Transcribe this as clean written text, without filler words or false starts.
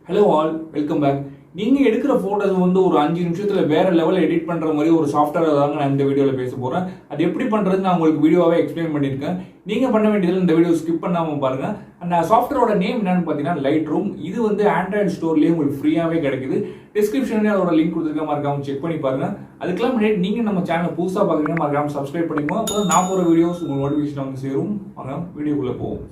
Hello all, welcome back. நீங்கள் எடுக்கிற photos வந்து ஒரு 5 நிமிஷத்தில் வேறு லெவலில் எடிட் பண்ணுற மாதிரி ஒரு சாஃப்ட்வேர் தாங்க நான் இந்த வீடியோவில் பேச போகிறேன். அது எப்படி பண்ணுறது நான் உங்களுக்கு வீடியோவாகவே எக்ஸ்பிளைன் பண்ணியிருக்கேன். நீங்கள் பண்ண வேண்டியதில் இந்த வீடியோ ஸ்கிப் பண்ணாமல் பாருங்கள். அந்த சாஃப்ட்வேரோட நேம் என்னன்னு பார்த்தீங்கன்னா Lightroom. இது வந்து ஆண்ட்ராய்டு ஸ்டோர்லேயே உங்களுக்கு ஃப்ரீயாகவே கிடைக்குது. டிஸ்கிரிப்ஷன்லேயே அதோட லிங்க் கொடுத்துருக்க மறக்காம செக் பண்ணி பாருங்கள். அதுக்கெல்லாம் முன்னாடி நீங்கள் நம்ம சேனலை புதுசாக பார்க்குறீங்க மறக்காம சப்ஸ்கிரைப் பண்ணிக்கோங்க. அப்போ நான் போகிற வீடியோஸ் உங்களுக்கு நோட்டிஃபிகேஷன் வந்து சேரும். வாங்க வீடியோக்குள்ளே போவோம்.